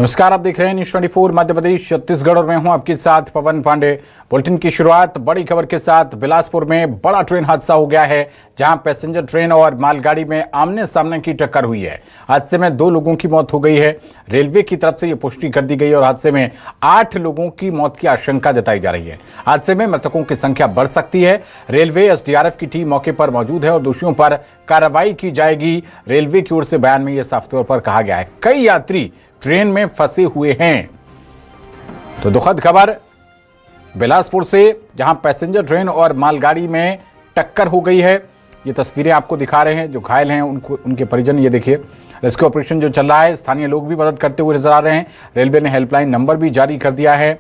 नमस्कार, आप देख रहे हैं न्यूज 24 मध्य प्रदेश छत्तीसगढ़ और मैं हूं आपके साथ पवन पांडे। बुलेटिन की शुरुआत बड़ी खबर के साथ। बिलासपुर में बड़ा ट्रेन हादसा हो गया है, जहां पैसेंजर ट्रेन और मालगाड़ी में आमने सामने की टक्कर हुई है। हादसे में 2 लोगों की मौत हो गई है। रेलवे की तरफ से यह पुष्टि कर दी गई और हादसे में 8 लोगों की मौत की आशंका जताई जा रही है। हादसे में मृतकों की संख्या बढ़ सकती है। रेलवे एसडीआरएफ की टीम मौके पर मौजूद है और दोषियों पर कार्रवाई की जाएगी। रेलवे की ओर से बयान में यह साफ तौर पर कहा गया है। कई यात्री ट्रेन में फंसे हुए हैं। तो दुखद खबर बिलासपुर से, जहां पैसेंजर ट्रेन और मालगाड़ी में टक्कर हो गई है। ये तस्वीरें आपको दिखा रहे हैं। जो घायल हैं उनके परिजन, ये देखिए रेस्क्यू ऑपरेशन जो चल रहा है। स्थानीय लोग भी मदद करते हुए नजर आ रहे हैं। रेलवे ने हेल्पलाइन नंबर भी जारी कर दिया है।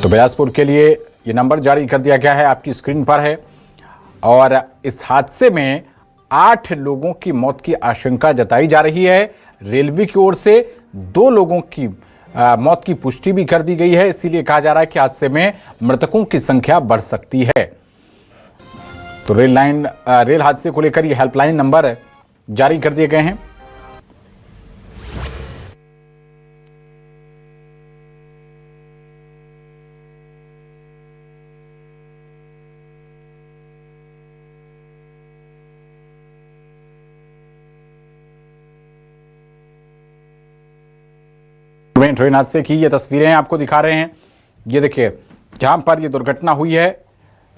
तो बिलासपुर के लिए ये नंबर जारी कर दिया गया है, आपकी स्क्रीन पर है। और इस हादसे में 8 लोगों की मौत की आशंका जताई जा रही है। रेलवे की ओर से 2 लोगों की मौत की पुष्टि भी कर दी गई है। इसीलिए कहा जा रहा है कि हादसे में मृतकों की संख्या बढ़ सकती है। तो रेल हादसे को लेकर ये हेल्पलाइन नंबर जारी कर दिए गए हैं। ट्रेन हादसे की ये तस्वीरें आपको दिखा रहे हैं। ये देखिए, जहां पर ये दुर्घटना हुई है,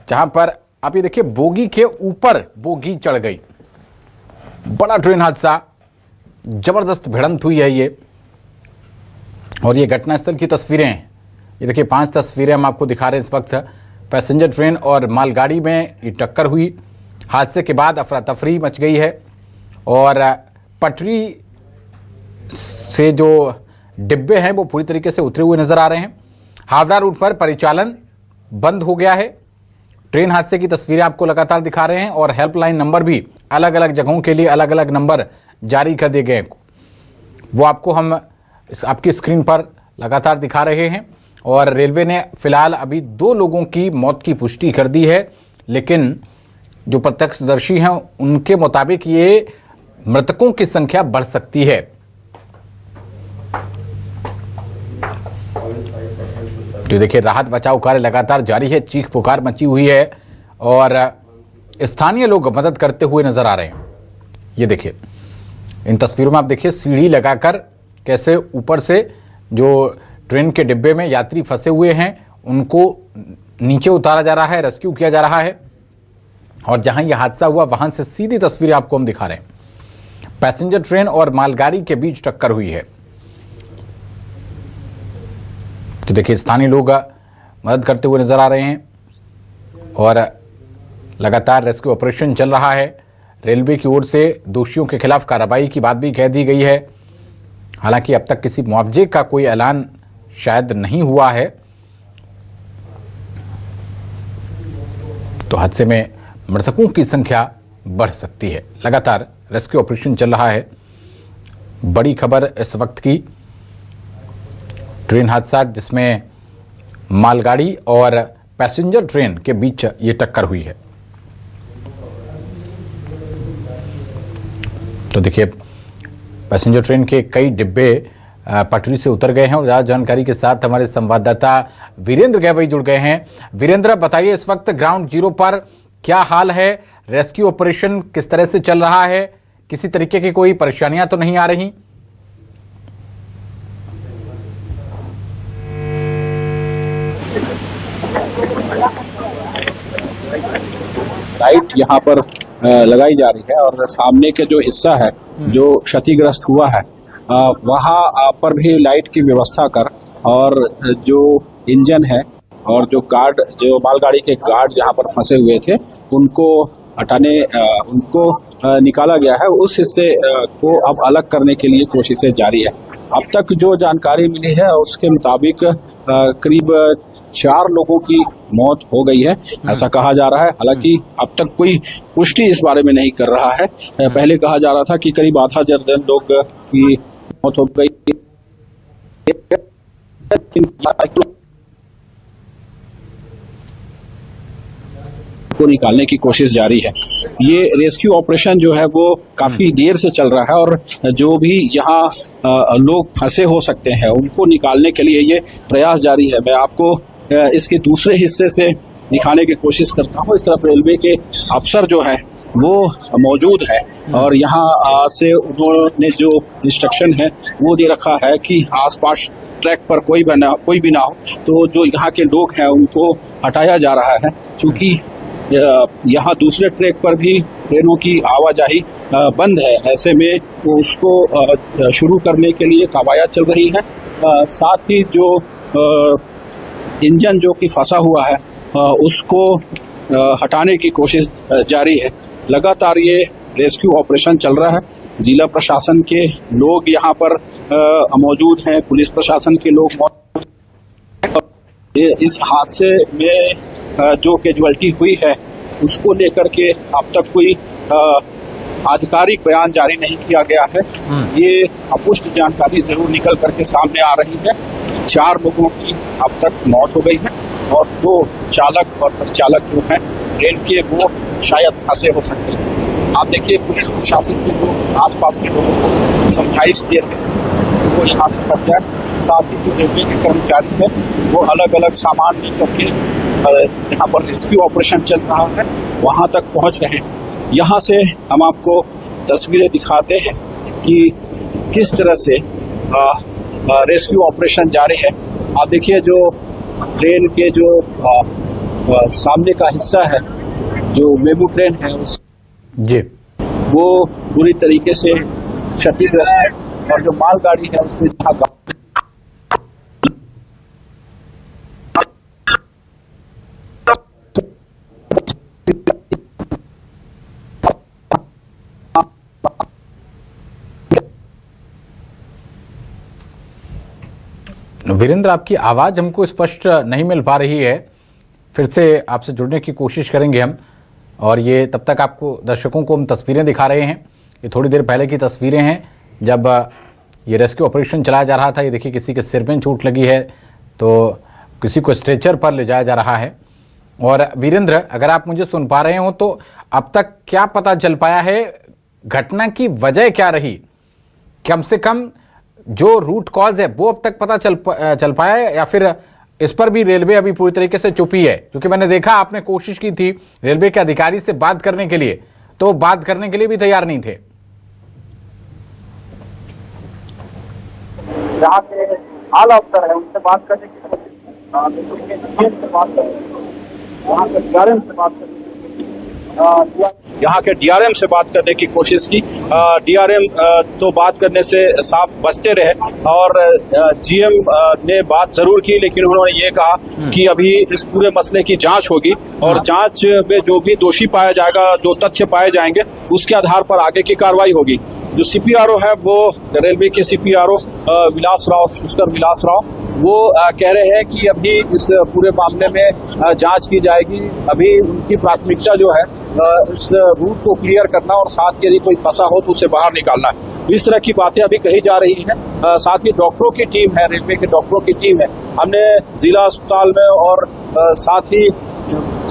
जहां पर आप ये देखिए बोगी के ऊपर बोगी चढ़ गई। बड़ा ट्रेन हादसा, जबरदस्त भिड़ंत हुई है ये। और ये घटनास्थल की तस्वीरें, ये देखिए 5 तस्वीरें हम आपको दिखा रहे हैं इस वक्त। पैसेंजर ट्रेन और मालगाड़ी में ये टक्कर हुई। हादसे के बाद अफरा तफरी मच गई है और पटरी से जो डिब्बे हैं वो पूरी तरीके से उतरे हुए नजर आ रहे हैं। हावड़ा रूट पर परिचालन बंद हो गया है। ट्रेन हादसे की तस्वीरें आपको लगातार दिखा रहे हैं और हेल्पलाइन नंबर भी अलग अलग जगहों के लिए अलग अलग नंबर जारी कर दिए गए हैं। वो आपको हम आपकी स्क्रीन पर लगातार दिखा रहे हैं। और रेलवे ने फिलहाल अभी 2 लोगों की मौत की पुष्टि कर दी है, लेकिन जो प्रत्यक्षदर्शी हैं उनके मुताबिक ये मृतकों की संख्या बढ़ सकती है। तो देखिए, राहत बचाव कार्य लगातार जारी है। चीख पुकार मची हुई है और स्थानीय लोग मदद करते हुए नजर आ रहे हैं। ये देखिए, इन तस्वीरों में आप देखिए सीढ़ी लगाकर कैसे ऊपर से जो ट्रेन के डिब्बे में यात्री फंसे हुए हैं उनको नीचे उतारा जा रहा है, रेस्क्यू किया जा रहा है। और जहां यह हादसा हुआ वहां से सीधी तस्वीरें आपको हम दिखा रहे हैं। पैसेंजर ट्रेन और मालगाड़ी के बीच टक्कर हुई है। तो देखिए, स्थानीय लोग मदद करते हुए नजर आ रहे हैं और लगातार रेस्क्यू ऑपरेशन चल रहा है। रेलवे की ओर से दोषियों के खिलाफ कार्रवाई की बात भी कह दी गई है। हालांकि अब तक किसी मुआवजे का कोई ऐलान शायद नहीं हुआ है। तो हादसे में मृतकों की संख्या बढ़ सकती है। लगातार रेस्क्यू ऑपरेशन चल रहा है। बड़ी खबर इस वक्त की, ट्रेन हादसा जिसमें मालगाड़ी और पैसेंजर ट्रेन के बीच ये टक्कर हुई है। तो देखिए, पैसेंजर ट्रेन के कई डिब्बे पटरी से उतर गए हैं और ज्यादा जानकारी के साथ हमारे संवाददाता वीरेंद्र गैवई जुड़ गए हैं। वीरेंद्र, बताइए इस वक्त ग्राउंड जीरो पर क्या हाल है? रेस्क्यू ऑपरेशन किस तरह से चल रहा है? किसी तरीके की कोई परेशानियां तो नहीं आ रही? लाइट यहाँ पर लगाई जा रही है और सामने के जो हिस्सा है जो क्षतिग्रस्त हुआ है वहाँ पर भी लाइट की व्यवस्था कर और जो इंजन है और जो गार्ड, जो मालगाड़ी के गार्ड जहाँ पर फंसे हुए थे उनको हटाने, उनको निकाला गया है। उस हिस्से को अब अलग करने के लिए कोशिशें जारी है। अब तक जो जानकारी मिली है उसके मुताबिक करीब 4 लोगों की मौत हो गई है, ऐसा कहा जा रहा है। हालांकि अब तक कोई पुष्टि इस बारे में नहीं कर रहा है। पहले कहा जा रहा था कि करीब आधा दर्जन लोग की मौत हो गई। उनको निकालने की कोशिश जारी है। ये रेस्क्यू ऑपरेशन जो है वो काफी देर से चल रहा है और जो भी यहाँ लोग फंसे हो सकते हैं उनको निकालने के लिए ये प्रयास जारी है। मैं आपको इसके दूसरे हिस्से से दिखाने की कोशिश करता हूँ। इस तरफ रेलवे के अफसर जो है वो मौजूद है और यहाँ से उन्होंने जो इंस्ट्रक्शन है वो दे रखा है कि आसपास ट्रैक पर कोई भी ना हो, तो जो यहाँ के लोग हैं उनको हटाया जा रहा है। क्योंकि यहाँ दूसरे ट्रैक पर भी ट्रेनों की आवाजाही बंद है, ऐसे में उसको शुरू करने के लिए कवायद चल रही है। साथ ही जो इंजन जो कि फंसा हुआ है उसको हटाने की कोशिश जारी है। लगातार ये रेस्क्यू ऑपरेशन चल रहा है। जिला प्रशासन के लोग यहाँ पर मौजूद हैं, पुलिस प्रशासन के लोग मौजूद हैं। इस हादसे में जो कैजुअल्टी हुई है उसको लेकर के अब तक कोई आधिकारिक बयान जारी नहीं किया गया है। ये अपुष्ट जानकारी जरूर निकल करके सामने आ रही है। 4 लोगों की अब तक मौत हो गई है और 2 चालक और परिचालक जो हैं ट्रेन के वो शायद फंसे हो सकते हैं। आप देखिए पुलिस प्रशासन के लोग आसपास के लोगों को समझाइश दे रहे हैं वो यहाँ से हट जाए। साथ ही जो रेलवे के कर्मचारी हैं वो अलग अलग सामान लेकर के यहाँ पर रेस्क्यू ऑपरेशन चल रहा है वहाँ तक पहुँच रहे हैं। यहाँ से हम आपको तस्वीरें दिखाते हैं कि किस तरह से रेस्क्यू ऑपरेशन जारी है। आप देखिए जो ट्रेन के जो सामने का हिस्सा है, जो मेमू ट्रेन है उस जी वो पूरी तरीके से क्षतिग्रस्त है और जो मालगाड़ी है उसमें जहाँ वीरेंद्र, आपकी आवाज़ हमको स्पष्ट नहीं मिल पा रही है, फिर से आपसे जुड़ने की कोशिश करेंगे हम। और ये तब तक आपको दर्शकों को हम तस्वीरें दिखा रहे हैं। ये थोड़ी देर पहले की तस्वीरें हैं जब ये रेस्क्यू ऑपरेशन चलाया जा रहा था। ये देखिए किसी के सिर में चोट लगी है तो किसी को स्ट्रेचर पर ले जाया जा रहा है। और वीरेंद्र, अगर आप मुझे सुन पा रहे हो तो अब तक क्या पता चल पाया है, घटना की वजह क्या रही? कम से कम जो रूट कॉज है वो अब तक पता चल पाया है या फिर इस पर भी रेलवे अभी पूरी तरीके से चुपी है? क्योंकि मैंने देखा आपने कोशिश की थी रेलवे के अधिकारी से बात करने के लिए, तो बात करने के लिए भी तैयार नहीं थे। जहाँ से हाल अफसर है उनसे बात करने की वहाँ के डीआरएम से बात करने यहाँ के डीआरएम से बात करने की कोशिश की। डीआरएम तो बात करने से साफ बचते रहे और जीएम ने बात जरूर की, लेकिन उन्होंने ये कहा कि अभी इस पूरे मसले की जांच होगी और जांच में जो भी दोषी पाया जाएगा, जो तथ्य पाए जाएंगे उसके आधार पर आगे की कार्रवाई होगी। जो सीपीआरओ है वो रेलवे के सीपीआरओ पुष्कर विलास राव वो कह रहे हैं कि अभी इस पूरे मामले में जांच की जाएगी। अभी उनकी प्राथमिकता जो है इस रूट को क्लियर करना और साथ ही यदि कोई फंसा हो तो उसे बाहर निकालना है। इस तरह की बातें अभी कही जा रही हैं। साथ ही डॉक्टरों की टीम है, रेलवे के डॉक्टरों की टीम है। हमने जिला अस्पताल में और साथ ही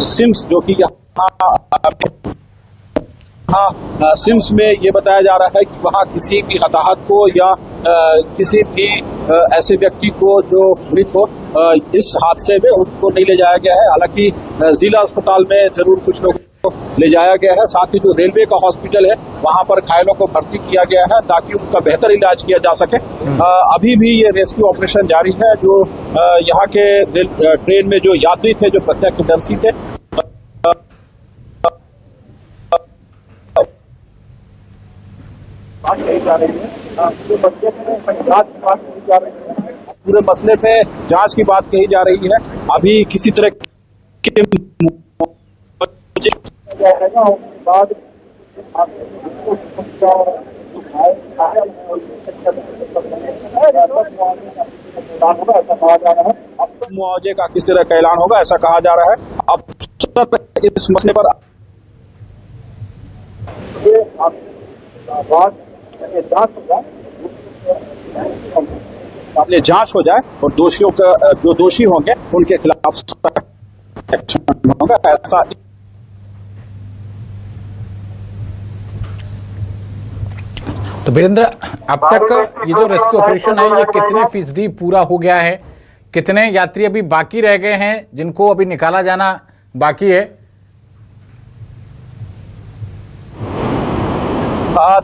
सिम्स जो कि सिम्स में ये बताया जा रहा है कि वहाँ किसी भी हताहत को या किसी भी ऐसे व्यक्ति को जो मृत हो इस हादसे में उनको नहीं ले जाया गया है। हालांकि जिला अस्पताल में जरूर कुछ लोगों को ले जाया गया है। साथ ही जो रेलवे का हॉस्पिटल है वहाँ पर घायलों को भर्ती किया गया है ताकि उनका बेहतर इलाज किया जा सके। अभी भी ये रेस्क्यू ऑपरेशन जारी है। जो यहाँ के ट्रेन में जो यात्री थे, जो प्रत्यक्षदर्शी थे, पूरे मसले पे जांच की बात कही जा रही है। अभी किसी तरह के मुआवजे का किस तरह का ऐलान होगा ऐसा कहा जा रहा है। अब इस मसले पर जांच हो जाए और दोषियों का जो दोषी होंगे उनके खिलाफ एक्शन होगा, ऐसा तो वीरेंद्र, अब तक ये जो रेस्क्यू ऑपरेशन है ये कितने फीसदी पूरा हो गया है? कितने यात्री अभी बाकी रह गए हैं जिनको अभी निकाला जाना बाकी है?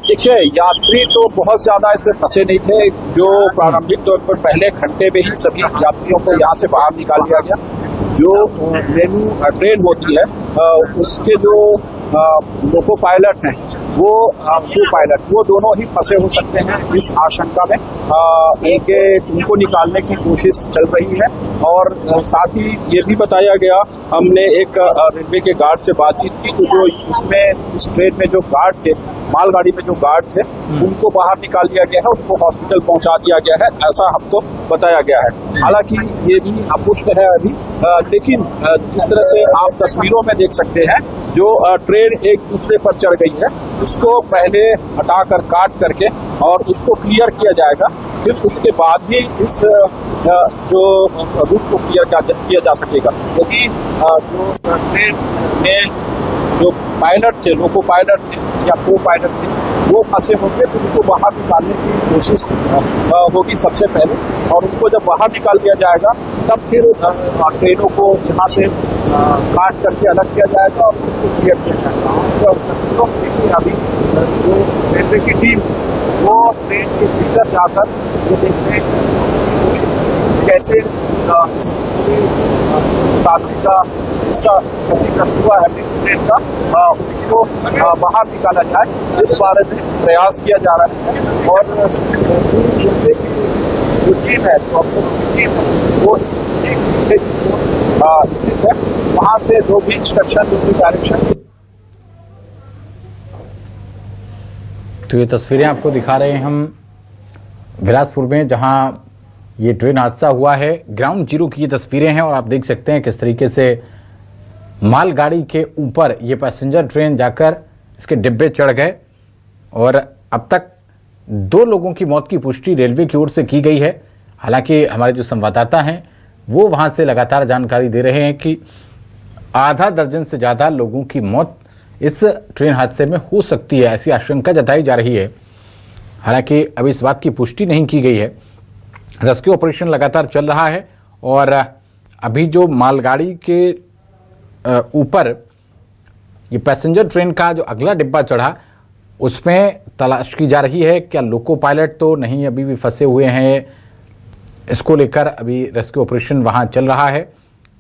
देखिए, यात्री तो बहुत ज्यादा इसमें फंसे नहीं थे। जो प्रारंभिक तौर पर पहले घंटे में ही सभी यात्रियों को यहाँ से बाहर निकाल दिया गया। जो मेनू ट्रेन होती है उसके जो लोको पायलट हैं वो क्रू पायलट वो दोनों ही फंसे हो सकते हैं। इस आशंका में उनको निकालने की कोशिश चल रही है। और साथ ही ये भी बताया गया, हमने एक रेलवे के गार्ड से बातचीत की तो जो इसमें इस ट्रेन में जो गार्ड थे, मालगाड़ी में जो गार्ड थे, उनको बाहर निकाल दिया गया है, उनको हॉस्पिटल पहुंचा दिया गया है, ऐसा हमको बताया गया है। हालांकि ये भी अपुष्ट है अभी, लेकिन जिस तरह से आप तस्वीरों में देख सकते हैं, जो ट्रेन एक दूसरे पर चढ़ गई है उसको पहले हटाकर काट करके और उसको क्लियर किया जाएगा, फिर उसके बाद ही इस जो रूट को क्लियर किया जा सकेगा। यदि जो ट्रेन में जो पायलट थे, लोको पायलट थे या को पायलट थे, वो फंसे होंगे तो उनको बाहर निकालने की कोशिश होगी सबसे पहले। और उनको जब बाहर निकाल दिया जाएगा तब फिर ट्रेनों को यहाँ से काट करके अलग किया जाएगा और उनको क्लियर किया जाएगा। और तस्वीरों में देखिए, अभी जो रेलवे की टीम वो ट्रेन के भीतर जाकर ये देखने की कोशिश कैसे इस साधन का हिस्सा क्षतिग्रस्त हुआ है ट्रेन का, उसको बाहर निकाला जाए, इस बारे में प्रयास किया जा रहा है। और रेलवे की जो टीम है, जो अफसरों की टीम है, वो इस पीछे स्थित है, वहाँ से जो भी इंस्ट्रक्शन, जो भी डायरेक्शन। तो ये तस्वीरें आपको दिखा रहे हैं हम बिलासपुर में, जहाँ ये ट्रेन हादसा हुआ है। ग्राउंड जीरो की ये तस्वीरें हैं और आप देख सकते हैं किस तरीके से मालगाड़ी के ऊपर ये पैसेंजर ट्रेन जाकर इसके डिब्बे चढ़ गए। और अब तक 2 लोगों की मौत की पुष्टि रेलवे की ओर से की गई है। हालांकि हमारे जो संवाददाता हैं वो वहां से लगातार जानकारी दे रहे हैं कि आधा दर्जन से ज़्यादा लोगों की मौत इस ट्रेन हादसे में हो सकती है, ऐसी आशंका जताई जा रही है। हालांकि अभी इस बात की पुष्टि नहीं की गई है। रेस्क्यू ऑपरेशन लगातार चल रहा है और अभी जो मालगाड़ी के ऊपर ये पैसेंजर ट्रेन का जो अगला डिब्बा चढ़ा उसमें तलाश की जा रही है क्या लोको पायलट तो नहीं अभी भी फंसे हुए हैं। इसको लेकर अभी रेस्क्यू ऑपरेशन वहां चल रहा है।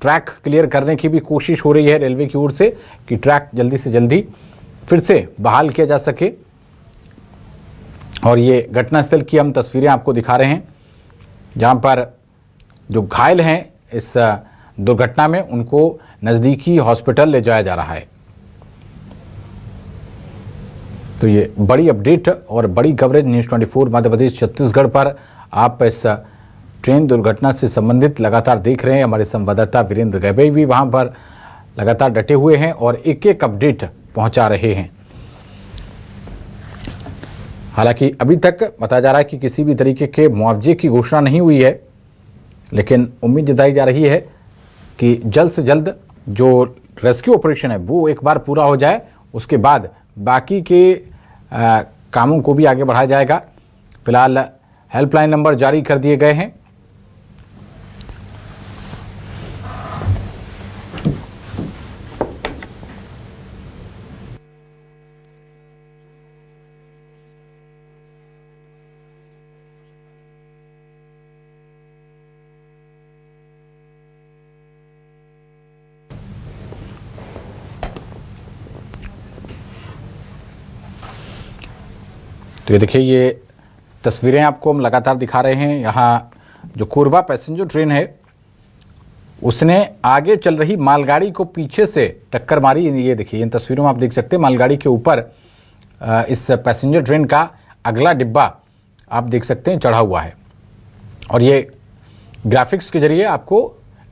ट्रैक क्लियर करने की भी कोशिश हो रही है रेलवे की ओर से कि ट्रैक जल्दी से जल्दी फिर से बहाल किया जा सके। और ये घटनास्थल की हम तस्वीरें आपको दिखा रहे हैं, जहां पर जो घायल हैं इस दुर्घटना में उनको नज़दीकी हॉस्पिटल ले जाया जा रहा है। तो ये बड़ी अपडेट और बड़ी कवरेज न्यूज़ 24 मध्य प्रदेश छत्तीसगढ़ पर आप इस ट्रेन दुर्घटना से संबंधित लगातार देख रहे हैं। हमारे संवाददाता वीरेंद्र गैबे भी वहां पर लगातार डटे हुए हैं और एक एक अपडेट पहुंचा रहे हैं। हालांकि अभी तक बताया जा रहा है कि किसी भी तरीके के मुआवजे की घोषणा नहीं हुई है, लेकिन उम्मीद जताई जा रही है कि जल्द से जल्द जो रेस्क्यू ऑपरेशन है वो एक बार पूरा हो जाए, उसके बाद बाकी के कामों को भी आगे बढ़ाया जाएगा। फिलहाल हेल्पलाइन नंबर जारी कर दिए गए हैं। तो ये देखिए, ये तस्वीरें आपको हम लगातार दिखा रहे हैं। यहाँ जो कोरबा पैसेंजर ट्रेन है उसने आगे चल रही मालगाड़ी को पीछे से टक्कर मारी। ये देखिए, इन तस्वीरों में आप देख सकते हैं मालगाड़ी के ऊपर इस पैसेंजर ट्रेन का अगला डिब्बा आप देख सकते हैं चढ़ा हुआ है। और ये ग्राफिक्स के जरिए आपको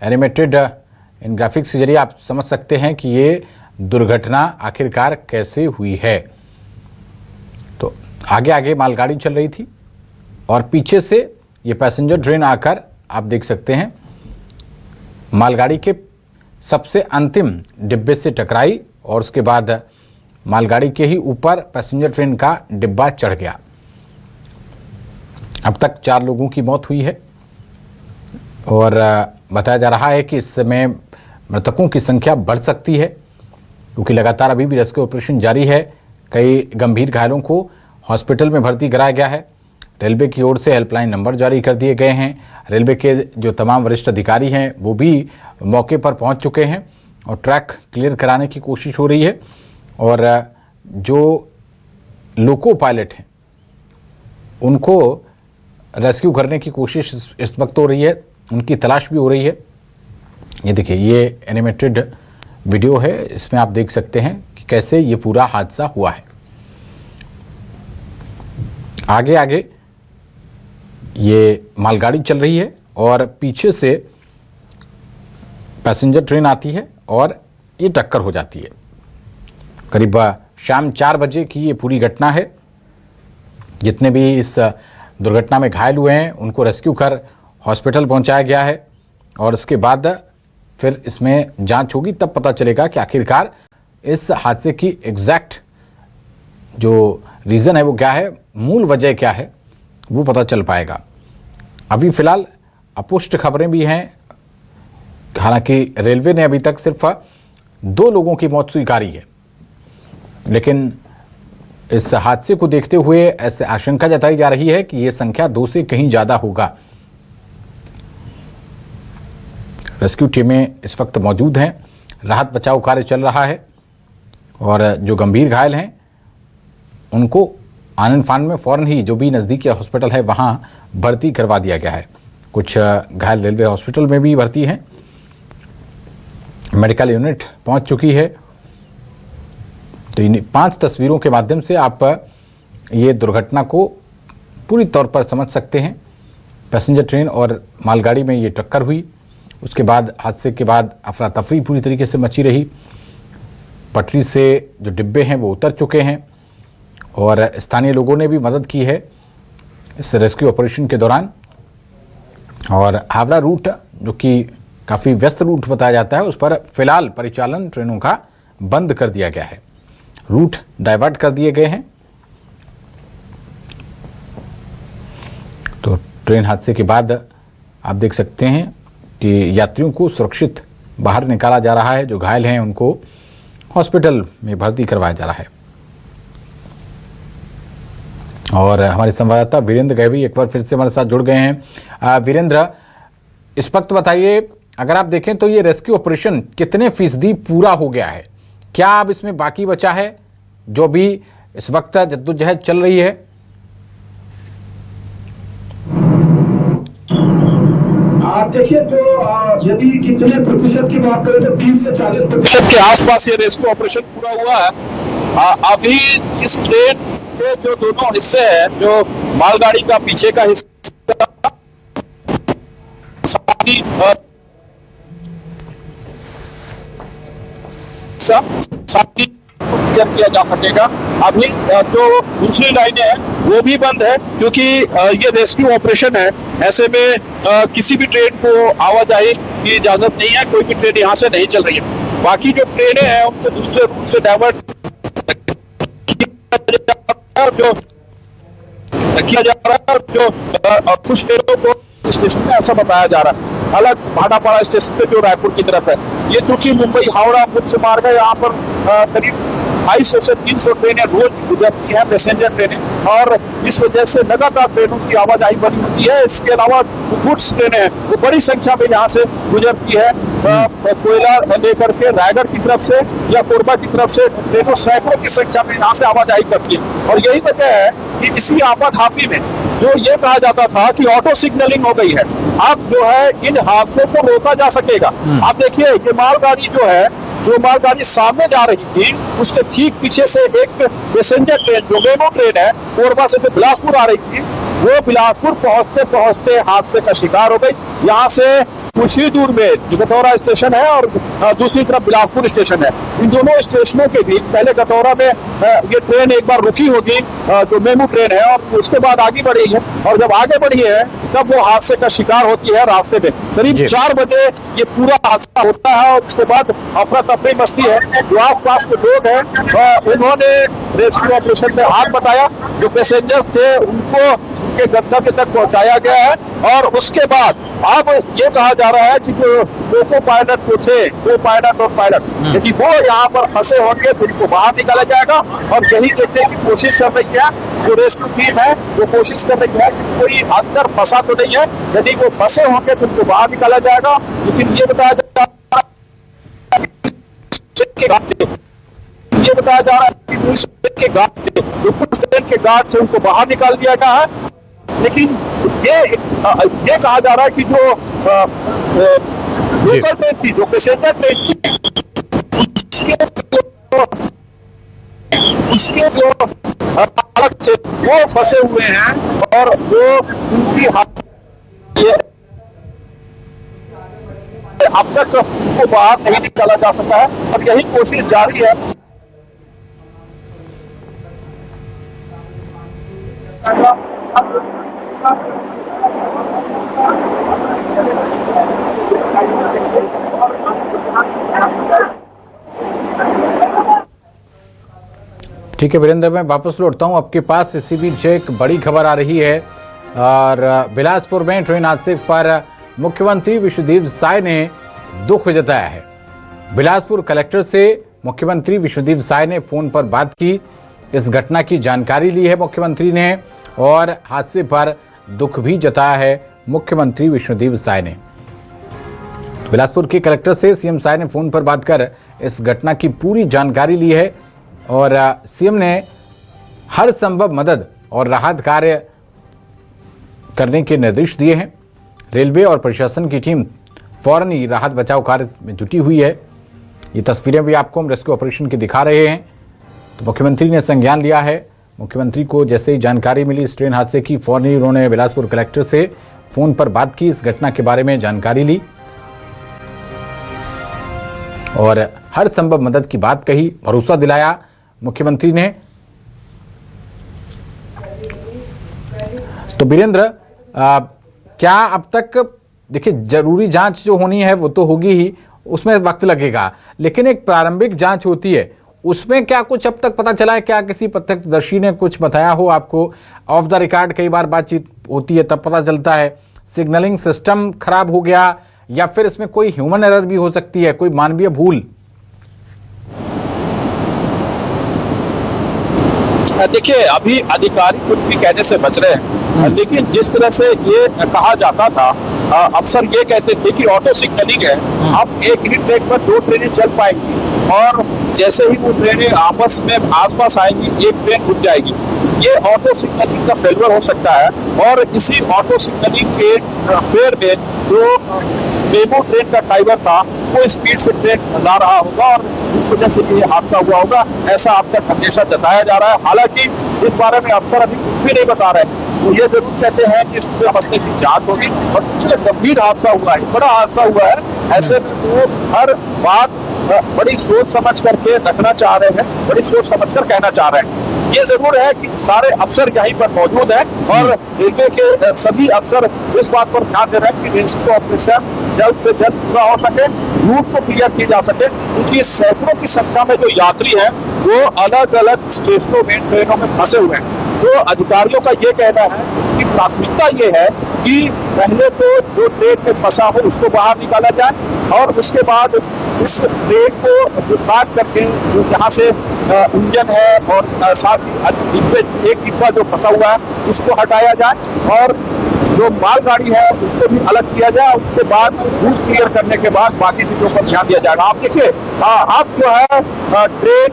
एनिमेटेड इन ग्राफिक्स के जरिए आप समझ सकते हैं कि ये दुर्घटना आखिरकार कैसे हुई है। तो आगे आगे मालगाड़ी चल रही थी और पीछे से ये पैसेंजर ट्रेन आकर आप देख सकते हैं मालगाड़ी के सबसे अंतिम डिब्बे से टकराई और उसके बाद मालगाड़ी के ही ऊपर पैसेंजर ट्रेन का डिब्बा चढ़ गया। अब तक 4 लोगों की मौत हुई है और बताया जा रहा है कि इस समय मृतकों की संख्या बढ़ सकती है, क्योंकि लगातार अभी भी रेस्क्यू ऑपरेशन जारी है। कई गंभीर घायलों को हॉस्पिटल में भर्ती कराया गया है। रेलवे की ओर से हेल्पलाइन नंबर जारी कर दिए गए हैं। रेलवे के जो तमाम वरिष्ठ अधिकारी हैं वो भी मौके पर पहुंच चुके हैं और ट्रैक क्लियर कराने की कोशिश हो रही है। और जो लोको पायलट हैं उनको रेस्क्यू करने की कोशिश इस वक्त हो रही है, उनकी तलाश भी हो रही है। ये देखिए, ये एनिमेटेड वीडियो है, इसमें आप देख सकते हैं कि कैसे ये पूरा हादसा हुआ है। आगे आगे ये मालगाड़ी चल रही है और पीछे से पैसेंजर ट्रेन आती है और ये टक्कर हो जाती है। करीब शाम 4 बजे की ये पूरी घटना है। जितने भी इस दुर्घटना में घायल हुए हैं उनको रेस्क्यू कर हॉस्पिटल पहुंचाया गया है और उसके बाद फिर इसमें जांच होगी, तब पता चलेगा कि आखिरकार इस हादसे की एग्जैक्ट जो रीज़न है वो क्या है, मूल वजह क्या है, वो पता चल पाएगा। अभी फ़िलहाल अपुष्ट खबरें भी हैं। हालांकि रेलवे ने अभी तक सिर्फ 2 लोगों की मौत स्वीकारी है, लेकिन इस हादसे को देखते हुए ऐसे आशंका जताई जा रही है कि ये संख्या 2 से कहीं ज़्यादा होगा। रेस्क्यू टीमें इस वक्त मौजूद हैं, राहत बचाव कार्य चल रहा है और जो गंभीर घायल हैं उनको आनन फान में फ़ौरन ही जो भी नज़दीकी हॉस्पिटल है वहाँ भर्ती करवा दिया गया है। कुछ घायल रेलवे हॉस्पिटल में भी भर्ती हैं। मेडिकल यूनिट पहुँच चुकी है। तो इन 5 तस्वीरों के माध्यम से आप ये दुर्घटना को पूरी तौर पर समझ सकते हैं। पैसेंजर ट्रेन और मालगाड़ी में ये टक्कर हुई, उसके बाद हादसे के बाद अफरा तफरी पूरी तरीके से मची रही। पटरी से जो डिब्बे हैं वो उतर चुके हैं और स्थानीय लोगों ने भी मदद की है इस रेस्क्यू ऑपरेशन के दौरान। और हावड़ा रूट, जो कि काफ़ी व्यस्त रूट बताया जाता है, उस पर फिलहाल परिचालन ट्रेनों का बंद कर दिया गया है। रूट डाइवर्ट कर दिए गए हैं। तो ट्रेन हादसे के बाद आप देख सकते हैं कि यात्रियों को सुरक्षित बाहर निकाला जा रहा है। जो घायल हैं उनको हॉस्पिटल में भर्ती करवाया जा रहा है। और हमारे संवाददाता वीरेंद्र गैवी एक बार फिर से हमारे साथ जुड़ गए हैं। वीरेंद्र, इस वक्त बताइए, अगर आप देखें तो ये रेस्क्यू ऑपरेशन कितने फीसदी पूरा हो गया है? क्या अब इसमें बाकी बचा है जो भी इस वक्त जद्दोजहद चल रही है? आप देखिए, जो यदि कितने प्रतिशत की बात करें तो 30 से 40% के आसपास ये रेस्क्यू ऑपरेशन पूरा हुआ है। अभी इस ट्रेन के जो दोनों हिस्से हैं, जो मालगाड़ी का पीछे का हिस्सा साथ ही क्लियर किया जा सकेगा। अभी जो दूसरी लाइनें हैं वो भी बंद है, क्योंकि ये रेस्क्यू ऑपरेशन है। ऐसे में किसी भी ट्रेन को आवाजाही की इजाजत नहीं है, कोई भी ट्रेन यहाँ से नहीं चल रही है। बाकी जो ट्रेनें हैं उनको दूसरे रूट से डाइवर्ट जो किया जा रहा है। जो कुछ ट्रेनों को स्टेशन में ऐसा बताया जा रहा है, अलग भाटापाड़ा स्टेशन पे जो रायपुर की तरफ है। ये चूंकि मुंबई हावड़ा मुख्य मार्ग है, यहाँ पर करीब 250 से 300 ट्रेनें रोज गुजरती है, पैसेंजर ट्रेनें, और इस वजह से लगातार ट्रेनों की आवाजाही बनी होती है। इसके अलावा गुड्स ट्रेनें हैं वो बड़ी संख्या में यहाँ से गुजरती है। कोयला लेकर के रायगढ़ की तरफ से या कोरबा की तरफ से ट्रेनों सैकड़ों की संख्या में यहाँ से आवाजाही करती है। और यही वजह है कि इसी आपाधापी में जो ये कहा जाता था कि ऑटो सिग्नलिंग हो गई है, अब जो है इन हादसों को रोका जा सकेगा। आप देखिए, ये मालगाड़ी जो है, जो मालगाड़ी सामने जा रही थी, उसके ठीक पीछे से एक पैसेंजर ट्रेन जो मेमो ट्रेन है, कोरबा से जो बिलासपुर आ रही थी, वो बिलासपुर पहुंचते पहुंचते हादसे का शिकार हो गई। यहाँ से कुछ ही दूर में गटौरा स्टेशन है और दूसरी तरफ बिलासपुर स्टेशन है। इन दोनों स्टेशनों के बीच पहले गटौरा में ये ट्रेन एक बार रुकी होगी, जो मेमू ट्रेन है, और उसके बाद आगे बढ़ी है, और जब आगे बढ़ी है तब वो हादसे का शिकार होती है रास्ते में। करीब 4 बजे ये पूरा हादसा होता है और उसके बाद अफरा तफरी मचती है। जो आस पास के लोग हैं उन्होंने रेस्क्यू ऑपरेशन में हाथ बटाया। जो पैसेंजर्स थे उनको उनके गंतव्य तक पहुंचाया गया है। और उसके बाद अब ये कहा जा रहा है कि जो लोको पायलट जो थे, दो पायलट और पायलट, यदि वो यहाँ पर फंसे होंगे तो इनको बाहर निकाला जाएगा। और यही देखने की कोशिश कर रही है जो रेस्क्यू टीम है, वो कोशिश कर रही है कि कोई अंदर फंसा तो नहीं है। यदि वो फंसे होंगे तो उनको बाहर निकाला जाएगा। लेकिन ये बताया जा रहा है कि के गार्ड से उनको बाहर निकाल दिया गया है। लेकिन ये कहा जा रहा है कि जो लोकल ट्रेन थी, जो पैसेंजर ट्रेन थी, उसके जो चालक थे वो फंसे हुए हैं और वो उनकी अब तक उनको बाहर नहीं निकाला जा सका है और यही कोशिश जारी है। ठीक है वीरेंद्र, मैं वापस लौटता हूं आपके पास। इसी बीच एक बड़ी खबर आ रही है और बिलासपुर में ट्रेन हादसे पर मुख्यमंत्री विश्वदेव साय ने दुख जताया है। बिलासपुर कलेक्टर से मुख्यमंत्री विश्वदेव साय ने फोन पर बात की, इस घटना की जानकारी ली है मुख्यमंत्री ने और हादसे पर दुख भी जताया है मुख्यमंत्री विश्वदेव साय ने। बिलासपुर के कलेक्टर से सीएम साय ने फोन पर बात कर इस घटना की पूरी जानकारी ली है और सीएम ने हर संभव मदद और राहत कार्य करने के निर्देश दिए हैं। रेलवे और प्रशासन की टीम फौरन ही राहत बचाव कार्य में जुटी हुई है। ये तस्वीरें भी आपको हम रेस्क्यू ऑपरेशन की दिखा रहे हैं। तो मुख्यमंत्री ने संज्ञान लिया है। मुख्यमंत्री को जैसे ही जानकारी मिली इस ट्रेन हादसे की, फौरन ही उन्होंने बिलासपुर कलेक्टर से फोन पर बात की, इस घटना के बारे में जानकारी ली और हर संभव मदद की बात कही, भरोसा दिलाया मुख्यमंत्री ने। तो वीरेंद्र, क्या अब तक देखिए जरूरी जांच जो होनी है वो तो होगी ही, उसमें वक्त लगेगा, लेकिन एक प्रारंभिक जांच होती है, उसमें क्या कुछ अब तक पता चला है? क्या किसी प्रत्यक्षदर्शी ने कुछ बताया हो आपको? ऑफ द रिकॉर्ड कई बार बातचीत होती है तब पता चलता है। सिग्नलिंग सिस्टम खराब हो गया या फिर इसमें कोई ह्यूमन एरर भी हो सकती है, कोई मानवीय भूल? देखिए, अभी अधिकारी कुछ भी कहने से बच रहे हैं, लेकिन जिस तरह से ये कहा जाता था, अफसर ये कहते थे कि ऑटो सिग्नलिंग है, अब एक ही ट्रैक पर दो ट्रेनें चल पाएंगी और जैसे ही वो ट्रेनें आपस में आसपास आएंगी एक ट्रेन रुक जाएगी। ये ऑटो सिग्नलिंग का फेलियर हो सकता है और इसी ऑटो सिग्नलिंग के फेयर में जो मेमो ट्रेन का ड्राइवर था वो स्पीड से ट्रेन ला रहा होगा और इस वजह से ये हादसा हुआ होगा, ऐसा अब तक हमेशा जताया जा रहा है। हालांकि इस बारे में अफसर अभी कुछ भी नहीं बता रहे, तो ये जरूर कहते हैं कि इस पूरे मसले की जांच होगी। और ये गंभीर हादसा हुआ है, बड़ा हादसा हुआ है, ऐसे में वो हर बात बड़ी सोच समझ करके रखना चाह रहे हैं, बड़ी सोच समझ कर कहना चाह रहे हैं। ये जरूर है कि सारे अफसर यहीं पर मौजूद हैं और रेलवे के सभी अफसर इस बात पर ध्यान दे रहे हैं कि रेस्क्यू ऑपरेशन जल्द से जल्द पूरा हो सके, रूट को क्लियर की जा सके, क्योंकि सैकड़ों की संख्या में जो यात्री हैं वो अलग अलग स्टेशनों में ट्रेनों में फंसे हुए हैं। तो अधिकारियों का ये कहना है कि प्राथमिकता ये है कि पहले तो जो ट्रेन में फंसा हो उसको बाहर निकाला जाए और उसके बाद इस ट्रेन को जो काट करके जो यहाँ से इंजन है और साथ ही एक डिब्बा जो फंसा हुआ है उसको हटाया जाए और जो मालगाड़ी है उसको भी अलग किया जाए। उसके बाद रूट क्लियर करने के बाद बाकी चीजों पर ध्यान दिया जाएगा। आप देखिए, अब जो है ट्रेन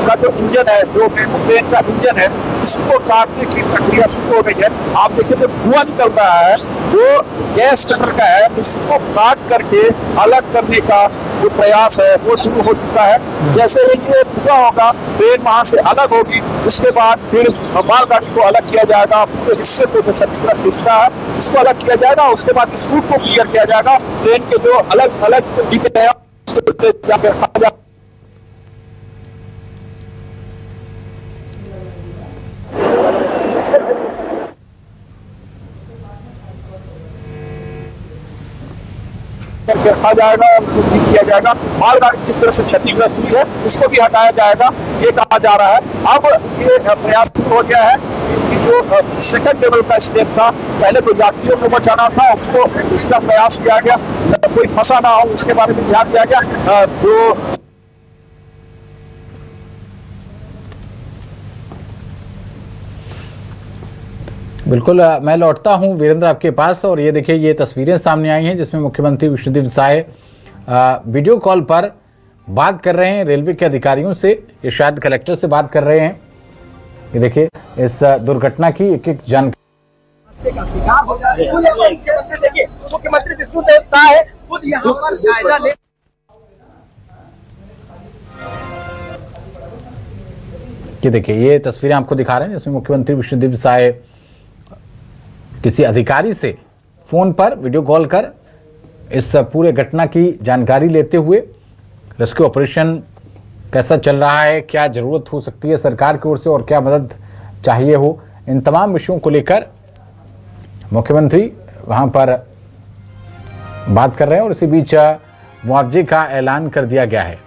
का जो इंजन है, जो मेमो ट्रेन का इंजन है, उसको काटने की प्रक्रिया शुरू हो गई है। आप देखिए जो धुआं निकल रहा है वो गैस कटर का है, उसको काट करके अलग करने का जो प्रयास है वो शुरू हो चुका है। जैसे ही ये पूरा होगा, ट्रेन वहां से अलग होगी, उसके बाद फिर मालगाड़ी को अलग किया जाएगा, पूरे हिस्से को जो क्षतिग्रस्त हिस्सा है उसको अलग किया जाएगा। उसके बाद इस रूट को क्लियर किया जाएगा, ट्रेन के जो अलग अलग डिब्बे हैं रखा जाएगा और ठीक किया जाएगा। मालगाड़ी जिस तरह से क्षतिग्रस्त हुई है उसको भी हटाया जाएगा, ये कहा जा रहा है। अब ये प्रयास शुरू हो गया है कि जो सेकंड लेवल का स्टेप था, पहले तो यात्रियों को बचाना था, उसको इसका प्रयास किया गया, कोई फंसा ना हो उसके बारे में ध्यान दिया गया। जो बिल्कुल मैं लौटता हूं वीरेंद्र आपके पास, और ये देखिए ये तस्वीरें सामने आई हैं जिसमें मुख्यमंत्री विष्णुदेव साय वीडियो कॉल पर बात कर रहे हैं रेलवे के अधिकारियों से। ये शायद कलेक्टर से बात कर रहे हैं। ये देखिए इस दुर्घटना की एक एक जानकारी। मुख्यमंत्री विष्णुदेव साय खुद यहाँ पर जायजा ले। ये देखिए ये तस्वीरें आपको दिखा रहे हैं जिसमें मुख्यमंत्री विष्णुदेव साय किसी अधिकारी से फोन पर वीडियो कॉल कर इस पूरे घटना की जानकारी लेते हुए रेस्क्यू ऑपरेशन कैसा चल रहा है, क्या ज़रूरत हो सकती है सरकार की ओर से और क्या मदद चाहिए हो, इन तमाम विषयों को लेकर मुख्यमंत्री वहां पर बात कर रहे हैं। और इसी बीच मुआवजे का ऐलान कर दिया गया है।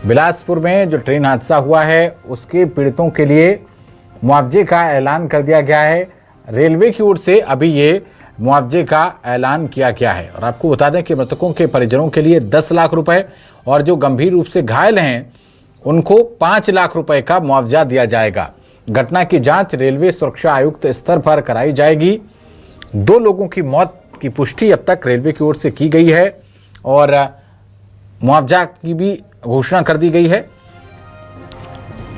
बिलासपुर में जो ट्रेन हादसा हुआ है उसके पीड़ितों के लिए मुआवजे का ऐलान कर दिया गया है। रेलवे की ओर से अभी ये मुआवजे का ऐलान किया गया है। और आपको बता दें कि मृतकों के परिजनों के लिए 10 लाख रुपए और जो गंभीर रूप से घायल हैं उनको 5 लाख रुपए का मुआवजा दिया जाएगा। घटना की जांच रेलवे सुरक्षा आयुक्त स्तर पर कराई जाएगी। 2 लोगों की मौत की पुष्टि अब तक रेलवे की ओर से की गई है और मुआवजा की भी घोषणा कर दी गई है।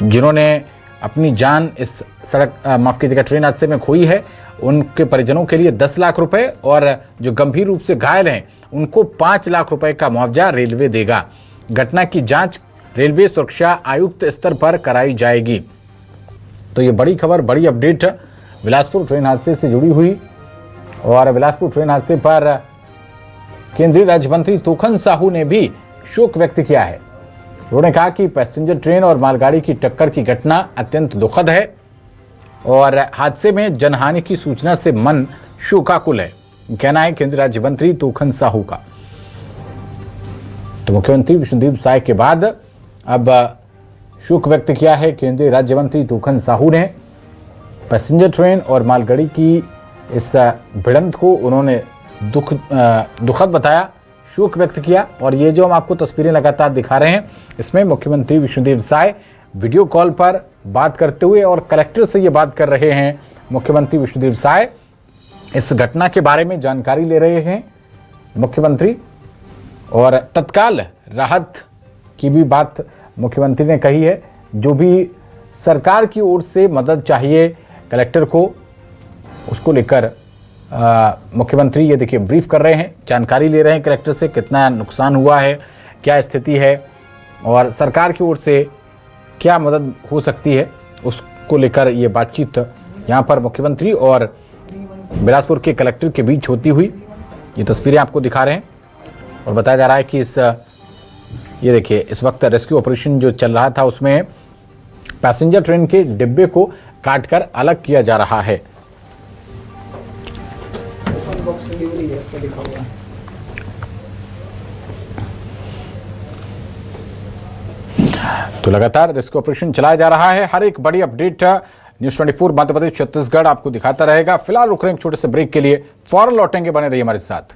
जिन्होंने अपनी जान इस सड़क माफ कीजिएगा ट्रेन हादसे में खोई है उनके परिजनों के लिए 10 लाख रुपए और जो गंभीर रूप से घायल हैं उनको 5 लाख रुपए का मुआवजा रेलवे देगा। घटना की जांच रेलवे सुरक्षा आयुक्त स्तर पर कराई जाएगी। तो ये बड़ी खबर, बड़ी अपडेट बिलासपुर ट्रेन हादसे से जुड़ी हुई। और बिलासपुर ट्रेन हादसे पर केंद्रीय राज्य मंत्री तोखन साहू ने भी शोक व्यक्त किया है। उन्होंने कहा कि पैसेंजर ट्रेन और मालगाड़ी की टक्कर की घटना अत्यंत दुखद है और हादसे में जनहानि की सूचना से मन शोकाकुल है, कहना है केंद्रीय राज्य मंत्री तोखन साहू का। तो मुख्यमंत्री विष्णुदेव साय के बाद अब शोक व्यक्त किया है केंद्रीय राज्य मंत्री तोखन साहू ने। पैसेंजर ट्रेन और मालगाड़ी की इस भिड़ंत को उन्होंने दुखद बताया, शोक व्यक्त किया। और ये जो हम आपको तस्वीरें लगातार दिखा रहे हैं इसमें मुख्यमंत्री विष्णुदेव साय वीडियो कॉल पर बात करते हुए और कलेक्टर से ये बात कर रहे हैं। मुख्यमंत्री विष्णुदेव साय इस घटना के बारे में जानकारी ले रहे हैं मुख्यमंत्री, और तत्काल राहत की भी बात मुख्यमंत्री ने कही है। जो भी सरकार की ओर से मदद चाहिए कलेक्टर को, उसको लेकर मुख्यमंत्री ये देखिए ब्रीफ कर रहे हैं, जानकारी ले रहे हैं कलेक्टर से कितना नुकसान हुआ है, क्या स्थिति है और सरकार की ओर से क्या मदद हो सकती है, उसको लेकर ये बातचीत यहाँ पर मुख्यमंत्री और बिलासपुर के कलेक्टर के बीच होती हुई ये तस्वीरें आपको दिखा रहे हैं। और बताया जा रहा है कि ये देखिए इस वक्त रेस्क्यू ऑपरेशन जो चल रहा था उसमें पैसेंजर ट्रेन के डिब्बे को काटकर अलग किया जा रहा है। तो लगातार रेस्क्यू ऑपरेशन चलाया जा रहा है। हर एक बड़ी अपडेट न्यूज़ 24 मध्य प्रदेश छत्तीसगढ़ आपको दिखाता रहेगा। फिलहाल रुक रहे हैं एक छोटे से ब्रेक के लिए, फौरन लौटेंगे, बने रहिए हमारे साथ।